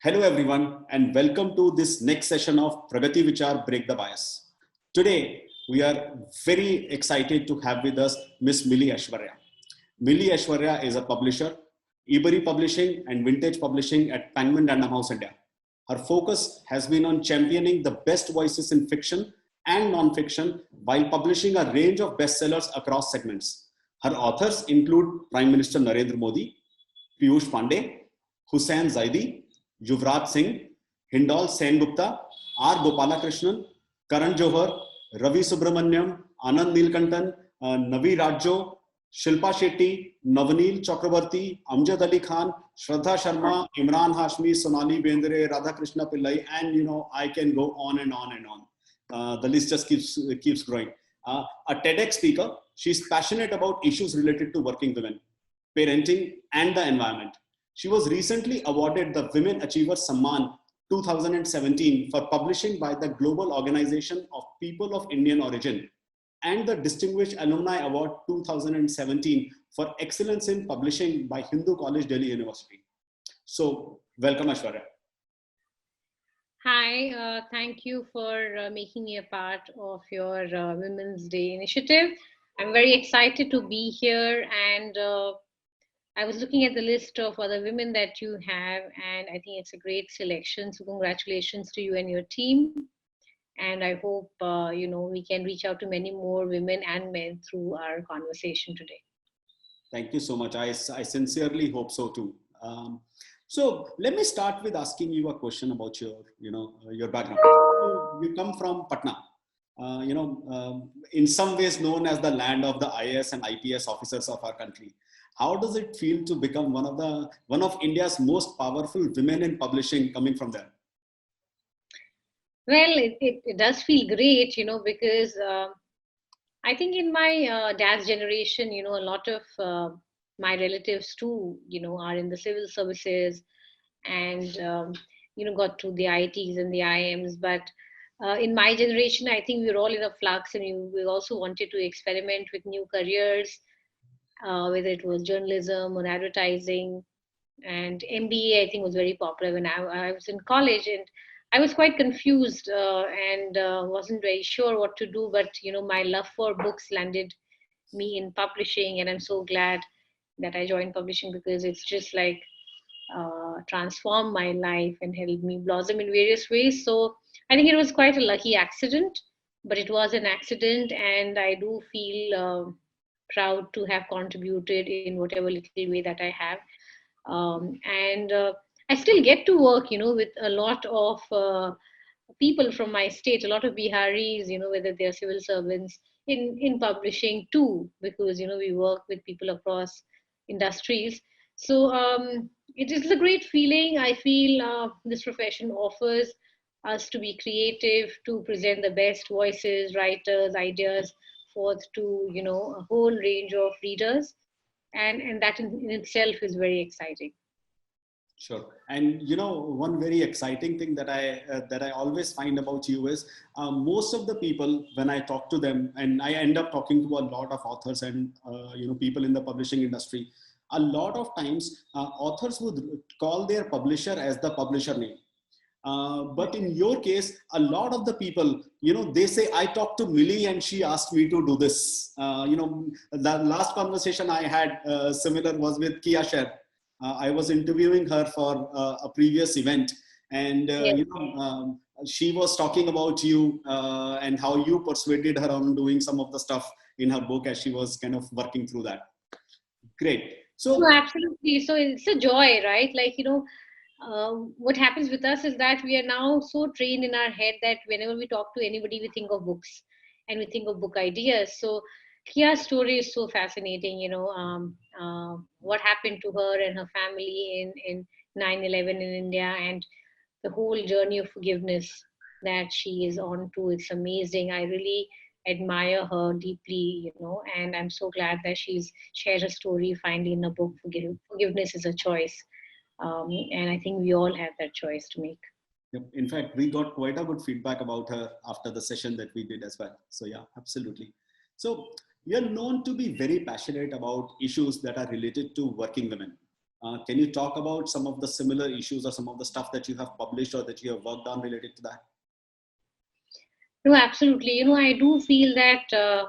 Hello everyone and welcome to this next session of PragatiE Vichaar Break the Bias. Today we are very excited to have with us Miss Milee Ashwarya. Milee Ashwarya is a publisher, eBury Publishing and Vintage Publishing at Penguin Random House India. Her focus has been on championing the best voices in fiction and non-fiction while publishing a range of bestsellers across segments. Her authors include Prime Minister Narendra Modi, Piyush Pandey, Hussain Zaidi, Yuvraj Singh, Hindol Sengupta, R. Gopalakrishnan, Karan Johar, Ravi Subramanyam, Anand Neelkantan, Navi Rajo, Shilpa Shetty, Navaneel Chakravarti, Amjad Ali Khan, Shraddha Sharma, Imran Hashmi, Sonali Bendre, Radhakrishna Pillai, and I can go on and on and on. The list just keeps growing. A TEDx speaker, she's passionate about issues related to working women, parenting, and the environment. She was recently awarded the Women Achievers Samman 2017 for publishing by the Global Organization of People of Indian Origin and the Distinguished Alumni Award 2017 for Excellence in Publishing by Hindu College, Delhi University. So, welcome Ashwarya. Hi, thank you for making me a part of your Women's Day initiative. I'm very excited to be here, and I was looking at the list of other women that you have, and I think it's a great selection. So congratulations to you and your team. And I hope, we can reach out to many more women and men through our conversation today. Thank you so much. I sincerely hope so too. So let me start with asking you a question about your background. You come from Patna, in some ways known as the land of the IAS and IPS officers of our country. How does it feel to become one of India's most powerful women in publishing coming from there? Well, it does feel great, because I think in my dad's generation, a lot of my relatives too, are in the civil services and, got to the ITs and the IMs. But in my generation, I think we were all in a flux, and we also wanted to experiment with new careers. Whether it was journalism or advertising, and MBA I think was very popular when I was in college, and I was quite confused and wasn't very sure what to do. But my love for books landed me in publishing, and I'm so glad that I joined publishing because it's just like transformed my life and helped me blossom in various ways. So I think it was quite a lucky accident, but it was an accident, and I do feel proud to have contributed in whatever little way that I have. And I still get to work, with a lot of people from my state, a lot of Biharis, whether they're civil servants in publishing too, because, we work with people across industries. So it is a great feeling. I feel this profession offers us to be creative, to present the best voices, writers, ideas forth to a whole range of readers, and that in itself is very exciting. Sure. And one very exciting thing that I always find about you is most of the people, when I talk to them, and I end up talking to a lot of authors and people in the publishing industry, a lot of times authors would call their publisher as the publisher name. But in your case, a lot of the people, they say, I talked to Milee and she asked me to do this. The last conversation I had similar was with Kia Sher. I was interviewing her for a previous event, and Yes. she was talking about you and how you persuaded her on doing some of the stuff in her book as she was kind of working through that. Great. So No, absolutely. So it's a joy, right? Like, what happens with us is that we are now so trained in our head that whenever we talk to anybody, we think of books and we think of book ideas. So Kia's story is so fascinating, what happened to her and her family in 9/11 in India, and the whole journey of forgiveness that she is on to. It's amazing. I really admire her deeply, and I'm so glad that she's shared her story finally in a book. Forgiveness is a choice. And I think we all have that choice to make. In fact, we got quite a good feedback about her after the session that we did as well. So yeah, absolutely. So you're known to be very passionate about issues that are related to working women. Can you talk about some of the similar issues or some of the stuff that you have published or that you have worked on related to that? No, absolutely. I do feel that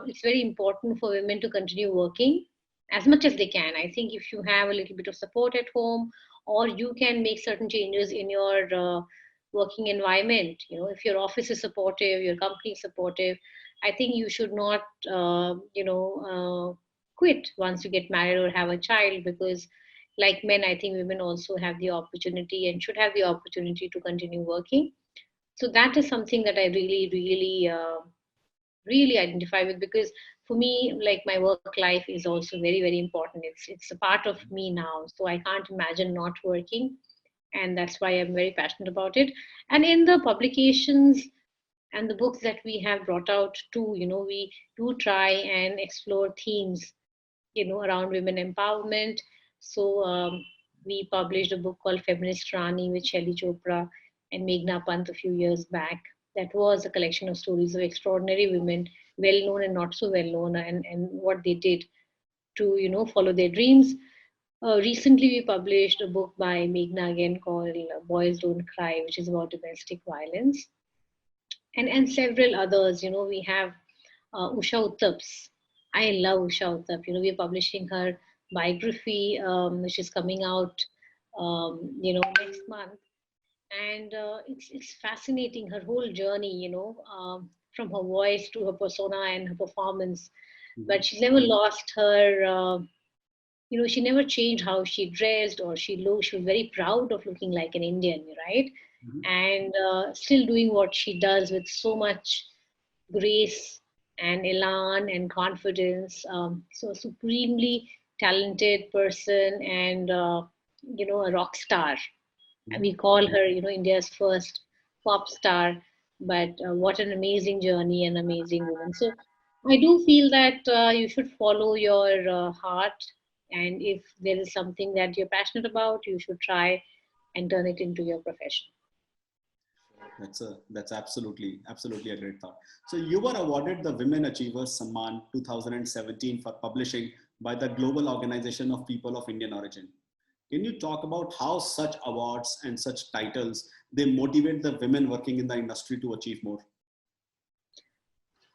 it's very important for women to continue working as much as they can. I think if you have a little bit of support at home, or you can make certain changes in your working environment, if your office is supportive, your company is supportive, I think you should not, quit once you get married or have a child, because like men, I think women also have the opportunity and should have the opportunity to continue working. So that is something that I really identify with, because for me, like, my work life is also very, very important. It's a part of me now, so I can't imagine not working, and that's why I'm very passionate about it. And in the publications and the books that we have brought out too, we do try and explore themes, around women empowerment. So we published a book called Feminist Rani with Shelley Chopra and Meghna Pant a few years back. That was a collection of stories of extraordinary women, well known and not so well known, and what they did to, follow their dreams. Recently, we published a book by Meghna again called Boys Don't Cry, which is about domestic violence, and several others. We have Usha Uttap's. I love Usha Uttap. We're publishing her biography, which is coming out, next month, and it's fascinating, her whole journey. From her voice to her persona and her performance. But she's never lost her. She never changed how she dressed or she looked. She was very proud of looking like an Indian, right? Mm-hmm. And still doing what she does with so much grace and elan and confidence. So, supremely talented person, and a rock star. We call her, India's first pop star. But what an amazing journey and amazing woman. So I do feel that you should follow your heart, and if there is something that you're passionate about, you should try and turn it into your profession. That's absolutely a great thought. So you were awarded the Women Achievers Samman 2017 for publishing by the Global Organization of People of Indian Origin. Can you talk about how such awards and such titles they motivate the women working in the industry to achieve more?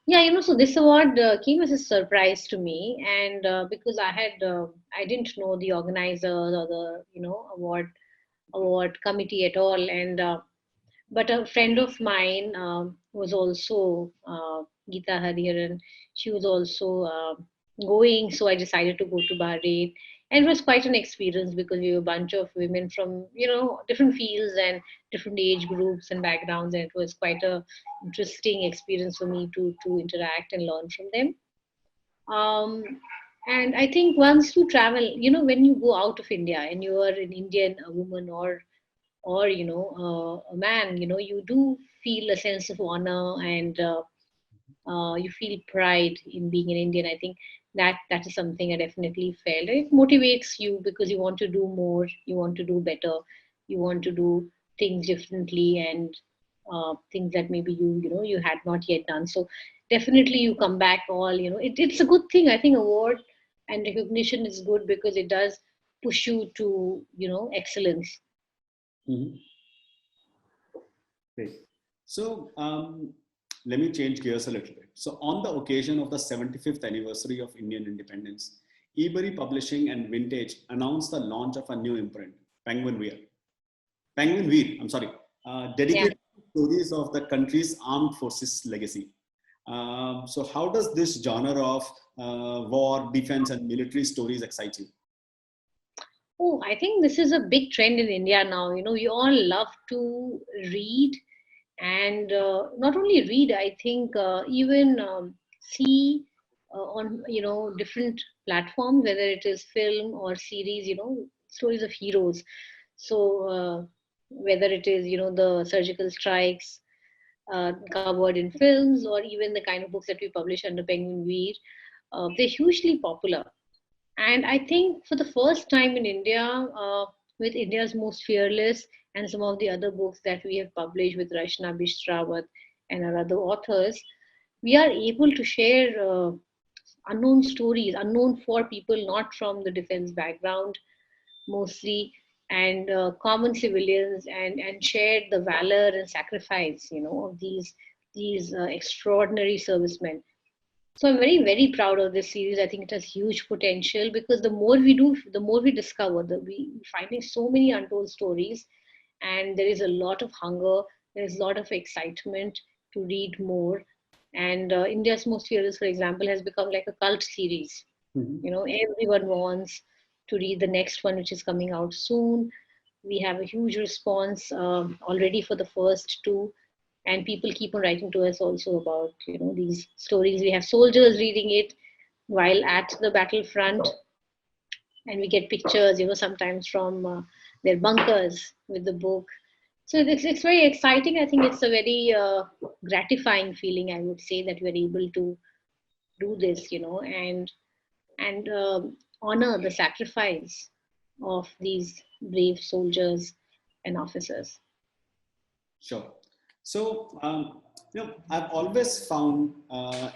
Yeah, so this award came as a surprise to me, and because I didn't know the organizers or the award committee at all, and but a friend of mine was also Geeta Hariharan. She was also going, so I decided to go to Bahrain, and it was quite an experience because we were a bunch of women from different fields and different age groups and backgrounds, and it was quite a interesting experience for me to interact and learn from them. Um, and I think once you travel, when you go out of India and you are an Indian, a woman, or a man, you do feel a sense of honor, and you feel pride in being an Indian. I think that is something I definitely felt. It motivates you because you want to do more, you want to do better, you want to do things differently, and things that maybe you had not yet done. So definitely you come back all, it's a good thing. I think award and recognition is good because it does push you to excellence. Mm-hmm. Great. So let me change gears a little bit. So on the occasion of the 75th anniversary of Indian independence, eBury Publishing and Vintage announced the launch of a new imprint, Penguin Weir. Penguin Veer, I'm sorry, Yeah. dedicated to stories of the country's armed forces legacy. So how does this genre of war, defense, and military stories excite you? Oh, I think this is a big trend in India now. We all love to read, and not only read, I think even see on different platforms, whether it is film or series, stories of heroes. So whether it is the surgical strikes covered in films, or even the kind of books that we publish under Penguin Veer, they're hugely popular. And I think for the first time in India, with India's Most Fearless and some of the other books that we have published with Rashna Bistrawat and our other authors, we are able to share unknown stories, unknown for people not from the defense background, mostly, and common civilians, and shared the valor and sacrifice, of these extraordinary servicemen. So I'm very, very proud of this series. I think it has huge potential because the more we do, the more we discover. We finding so many untold stories, and there is a lot of hunger. There is a lot of excitement to read more. And India's Most Fearless, for example, has become like a cult series. Mhm. Everyone wants to read the next one, which is coming out soon. We have a huge response already for the first two, and people keep on writing to us also about these stories. We have soldiers reading it while at the battlefront, and we get pictures, sometimes from their bunkers with the book. So it's very exciting. I think it's a very gratifying feeling, I would say, that we're able to do this, and honor the sacrifice of these brave soldiers and officers. Sure. So, I've always found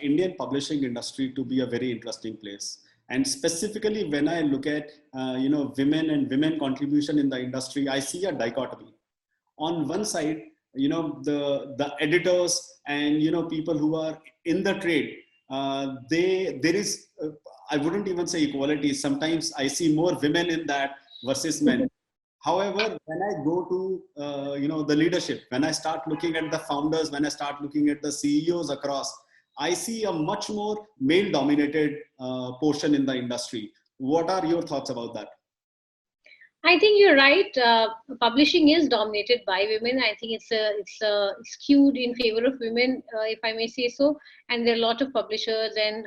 Indian publishing industry to be a very interesting place. And specifically, when I look at, women and women contribution in the industry, I see a dichotomy. On one side, the editors and, people who are in the trade, there is, I wouldn't even say equality. Sometimes I see more women in that versus men. However, when I go to the leadership, when I start looking at the founders, when I start looking at the CEOs across, I see a much more male-dominated portion in the industry. What are your thoughts about that? I think you're right. Publishing is dominated by women. I think it's skewed in favor of women, if I may say so. And there are a lot of publishers and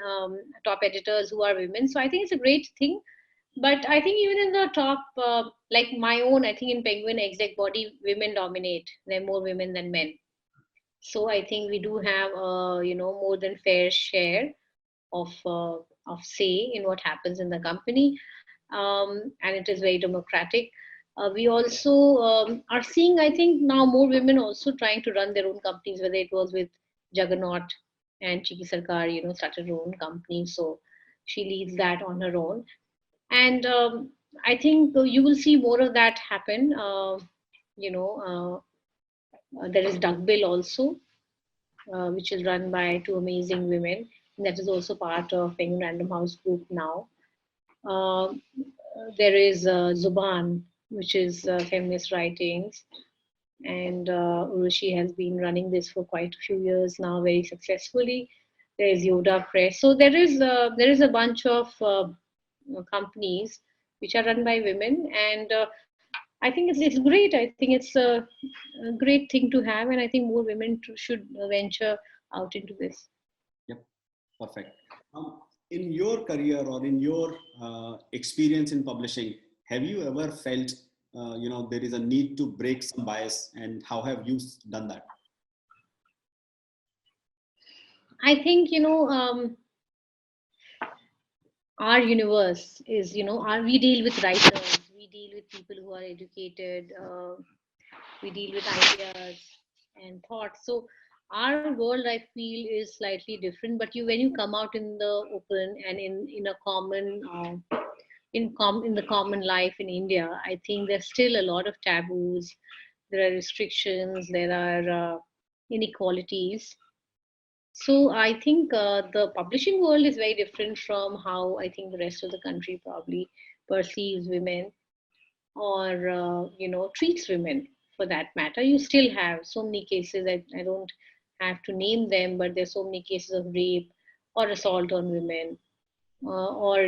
top editors who are women. So I think it's a great thing. But I think even in the top, like my own, I think in Penguin exec body, women dominate. There are more women than men. So I think we do have, more than fair share of say in what happens in the company, and it is very democratic. We also are seeing, I think, now more women also trying to run their own companies, whether it was with Juggernaut and Chiki Sarkar, started her own company. So she leads that on her own. And I think you will see more of that happen. You know, there is Duckbill also, which is run by two amazing women. And that is also part of Penguin Random House Group now. Um, there is Zuban, which is feminist writings, and Urushi has been running this for quite a few years now, very successfully. There is Yoda Press. So there is a bunch of companies which are run by women, and I think it's great. I think it's a great thing to have, and I think more women should venture out into this. Yep, perfect. In your career or in your experience in publishing, have you ever felt, there is a need to break some bias, and how have you done that? I think our universe is, we deal with writers, we deal with people who are educated, we deal with ideas and thoughts. So our world, I feel, is slightly different. But when you come out in the open and in a common in the common life in India, I think there's still a lot of taboos. There are restrictions. There are inequalities. So I think the publishing world is very different from how I think the rest of the country probably perceives women, or treats women, for that matter. You still have so many cases. I don't have to name them, but there's so many cases of rape or assault on women, or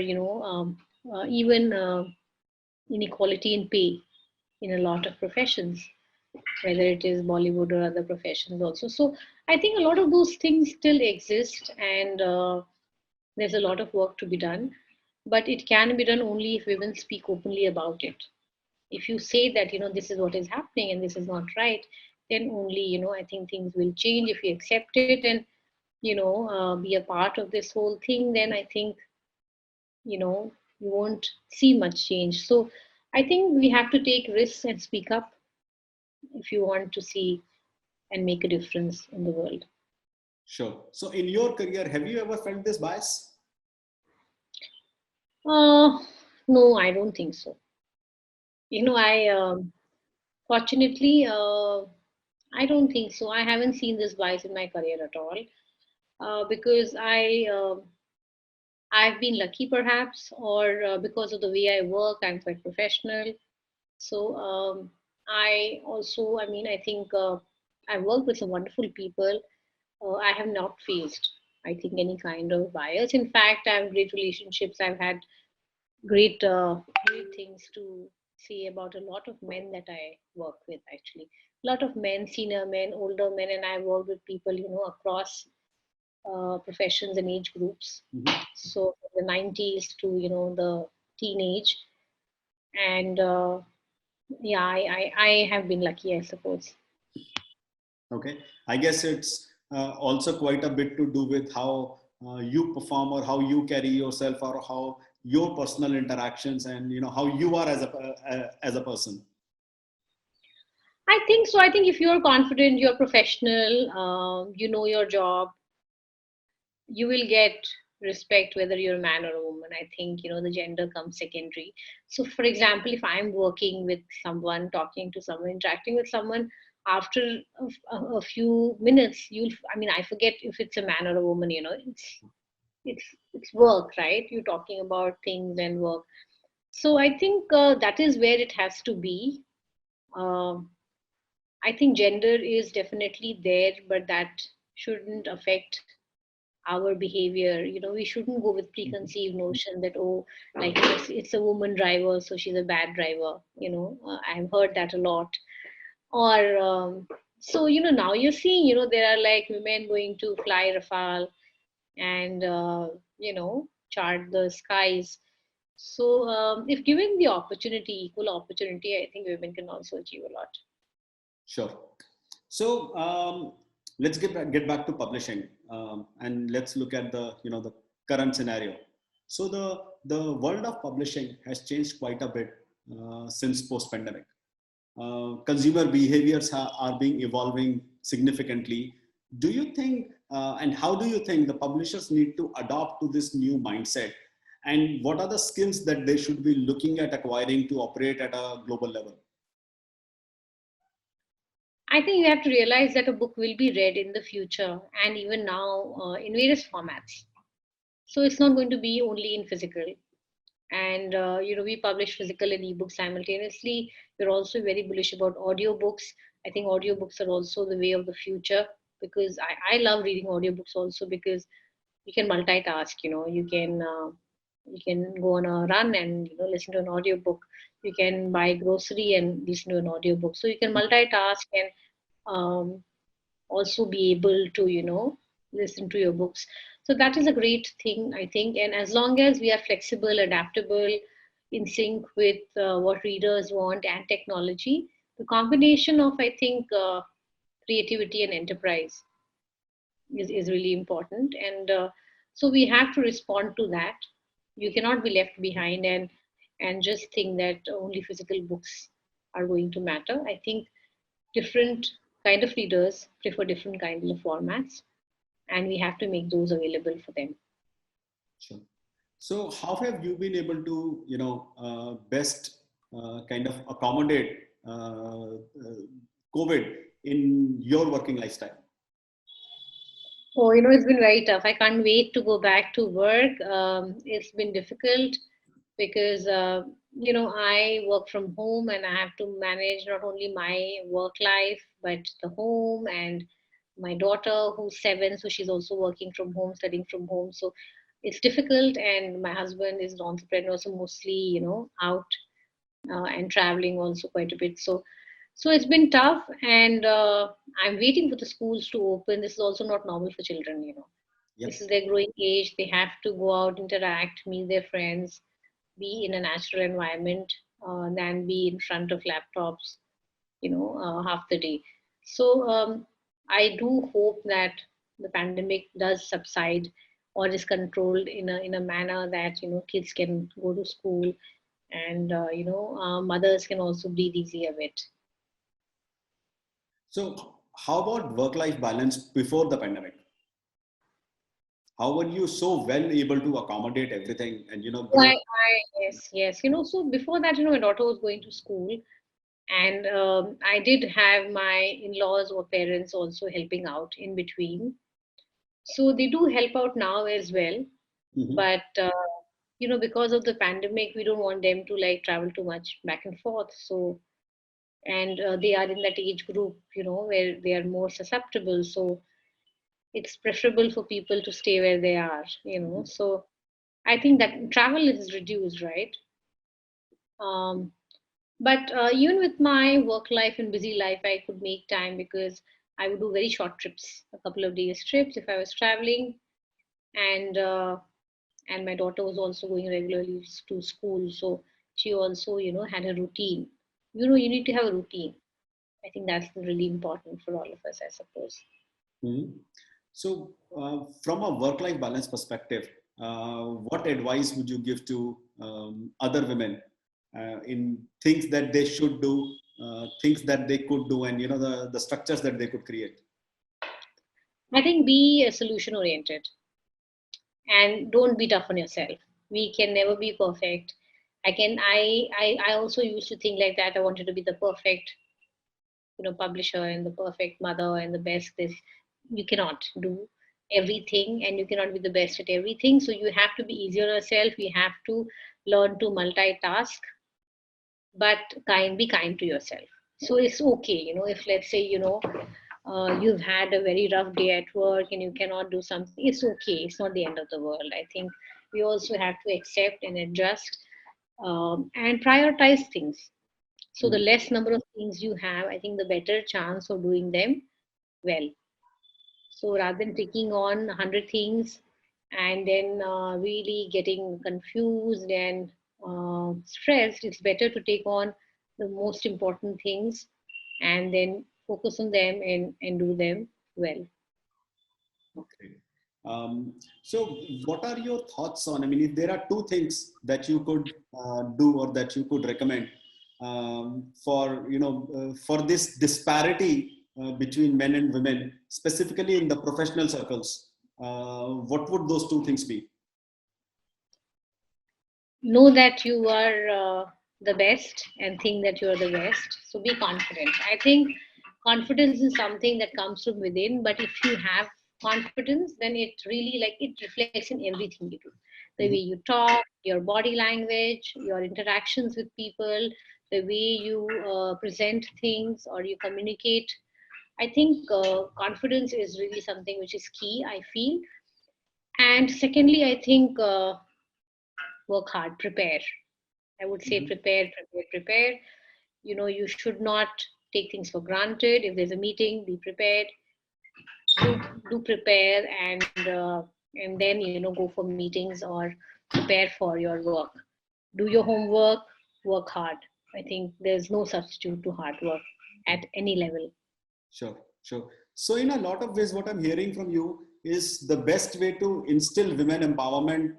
even inequality in pay in a lot of professions, whether it is Bollywood or other professions also. So I think a lot of those things still exist, and there's a lot of work to be done. But it can be done only if women speak openly about it. If you say that this is what is happening and this is not right, then only I think things will change. If you accept it and be a part of this whole thing, then I think you won't see much change. So I think we have to take risks and speak up if you want to see and make a difference in the world. Sure. So in your career, have you ever felt this bias? uh no, I don't think so. I fortunately, I don't think so. I haven't seen this bias in my career at all, because I've been lucky perhaps, or because of the way I work, I'm quite professional. So I also, I mean, I think I work with some wonderful people. I have not faced, I think, any kind of bias. In fact, I have great relationships. I've had great, great things to say about a lot of men that I work with. Actually, a lot of men, senior men, older men, and I work with people, across professions and age groups. Mhm. So from the 90s to the teenage, and yeah, I have been lucky, I suppose. Okay, I guess it's also quite a bit to do with how you perform or how you carry yourself or how your personal interactions and how you are as a person. I think so. I think if you're confident, you're professional, you know your job, you will get respect whether you're a man or a woman. I think the gender comes secondary. So for example, if I'm working with someone, talking to someone, interacting with someone, after a few minutes, I mean, I forget if it's a man or a woman. It's work, right? You're talking about things and work. So I think that is where it has to be. um, I think gender is definitely there, but that shouldn't affect our behavior. We shouldn't go with Mhm. preconceived notion that, oh, like it's a woman driver, so she's a bad driver. I've heard that a lot. Or so now you're seeing there are like women going to fly Rafale and chart the skies. So if given the opportunity, equal opportunity, I think women can also achieve a lot. Sure. So let's get back to publishing, and let's look at the the current scenario. So the world of publishing has changed quite a bit since post pandemic. Consumer behaviors are being evolving significantly. Do you think, and how do you think the publishers need to adopt to this new mindset? And what are the skills that they should be looking at acquiring to operate at a global level? I think you have to realize that a book will be read in the future and even now in various formats. So it's not going to be only in physical. And we publish physical and ebook simultaneously. We're also very bullish about audiobooks. I think audiobooks are also the way of the future, because I love reading audiobooks also, because you can multitask. You can go on a run and listen to an audiobook. You can buy grocery and listen to an audiobook. So you can multitask and um, also be able to listen to your books. So that is a great thing, I think. And as long as we are flexible, adaptable, in sync with what readers want and technology, the combination of, I think, creativity and enterprise is really important. And so we have to respond to that. You cannot be left behind and just think that only physical books are going to matter. I think different kind of readers prefer different kinds of formats, and we have to make those available for them. Sure. So how have you been able to, best kind of accommodate COVID in your working lifestyle? Oh, it's been very tough. I can't wait to go back to work. It's been difficult because, I work from home and I have to manage not only my work life, but the home and my daughter who's 7. So she's also working from home, studying from home. So it's difficult. And my husband is an entrepreneur, so mostly, out and traveling also quite a bit. So it's been tough, and I'm waiting for the schools to open. This is also not normal for children. Yep. This is their growing age. They have to go out, interact, meet their friends, be in a natural environment, than be in front of laptops, half the day. So I do hope that the pandemic does subside or is controlled in a manner that kids can go to school, and mothers can also breathe easy a bit. So how about work-life balance before the pandemic? How were you so well able to accommodate everything and grow? Why, yes. So before that, my daughter was going to school, and I did have my in-laws or parents also helping out in between. So they do help out now as well, Mhm. but because of the pandemic, we don't want them to like travel too much back and forth. So, and they are in that age group, where they are more susceptible. So it's preferable for people to stay where they are. So I think that travel is reduced, right? Um, but even with my work life and busy life, I could make time because I would do very short trips, a couple of days trips if I was traveling, and and my daughter was also going regularly to school, so she also had a routine. You need to have a routine. I think that's really important for all of us, I suppose. Mhm. So, from a work-life balance perspective, what advice would you give to other women in things that they should do, things that they could do, and the structures that they could create? I think be solution oriented and don't be tough on yourself. We can never be perfect. I also used to think like that. I wanted to be the perfect publisher and the perfect mother and the best this. You cannot do everything, and you cannot be the best at everything, so you have to be easier on yourself. You have to learn to multitask, but be kind to yourself. So it's okay, if let's say you've had a very rough day at work and you cannot do something, it's okay. It's not the end of the world. I think we also have to accept and adjust, and prioritize things. So the Mhm. less number of things you have, I think the better chance of doing them well. So rather than taking on 100 things and then really getting confused and stressed, it's better to take on the most important things and then focus on them and do them well. Okay. So, what are your thoughts on? I mean, if there are two things that you could do or that you could recommend for for this disparity between men and women, specifically in the professional circles, what would those two things be? Know that you are the best and think that you are the best. So be confident. I think confidence is something that comes from within, but if you have confidence, then it really like it reflects in everything you do. The way Mhm. you talk, your body language, your interactions with people, the way you present things or you communicate. I think confidence is really something which is key, I feel. And secondly, I think work hard, prepare. I would say Mhm. prepare. You should not take things for granted. If there's a meeting, be prepared. Do prepare, and then go for meetings or prepare for your work. Do your homework. Work hard. I think there's no substitute to hard work at any level. Sure, sure. So, in a lot of ways, what I'm hearing from you is the best way to instill women empowerment,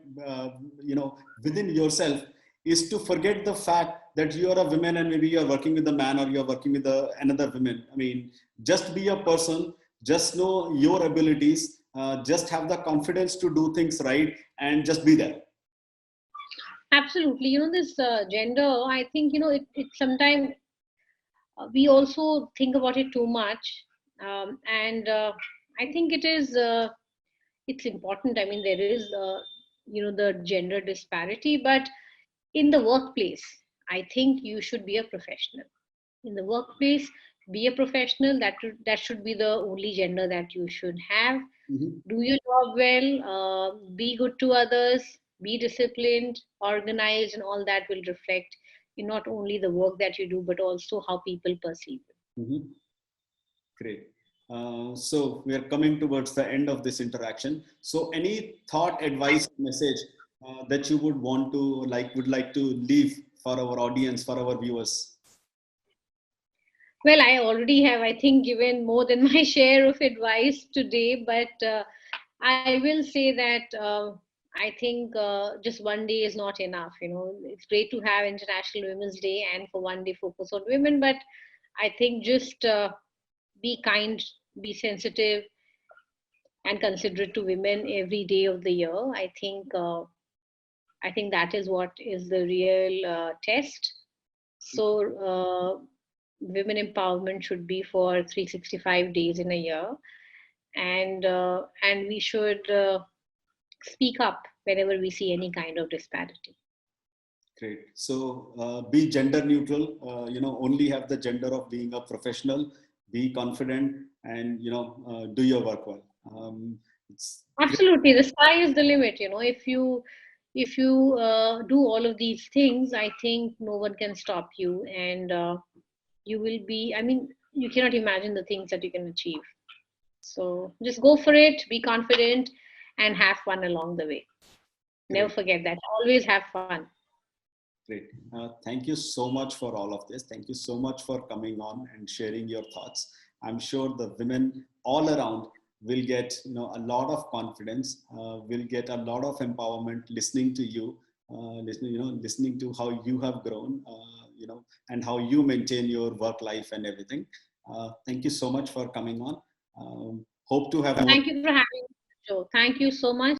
within yourself is to forget the fact that you are a woman and maybe you're working with a man or you're working with another woman. I mean, just be a person, just know your abilities, just have the confidence to do things right, and just be there. Absolutely. This gender. I think it sometimes we also think about it too much, and I think it's important. I mean, there is the gender disparity, but in the workplace, I think you should be a professional. In the workplace, be a professional. That should be the only gender that you should have. Mhm. Do your job well, be good to others, be disciplined, organized, and all that will reflect in not only the work that you do but also how people perceive you. Mhm. Great. So we are coming towards the end of this interaction. So any thought, advice, message that you would like to leave for our audience, for our viewers? Well, I already have, I think, given more than my share of advice today, but I will say that I think just one day is not enough. It's great to have International Women's Day and for one day focus on women, but I think just be kind, be sensitive, and considerate to women every day of the year. I think that is what is the real test. So women empowerment should be for 365 days in a year, and we should speak up whenever we see any kind of disparity. Great. So be gender neutral. Only have the gender of being a professional. Be confident, and do your work well. It's Absolutely, the sky is the limit. If you do all of these things, I think no one can stop you, and you will be. I mean, you cannot imagine the things that you can achieve. So just go for it. Be confident, and have fun along the way. Never great. forget that. Always have fun. Great. Thank you so much for all of this. Thank you so much for coming on and sharing your thoughts. I'm sure the women all around will get a lot of confidence, will get a lot of empowerment listening to you, listening to how you have grown, and how you maintain your work life and everything. Thank you so much for coming on. Hope to have more. Thank you for having me on the show. Thank you so much.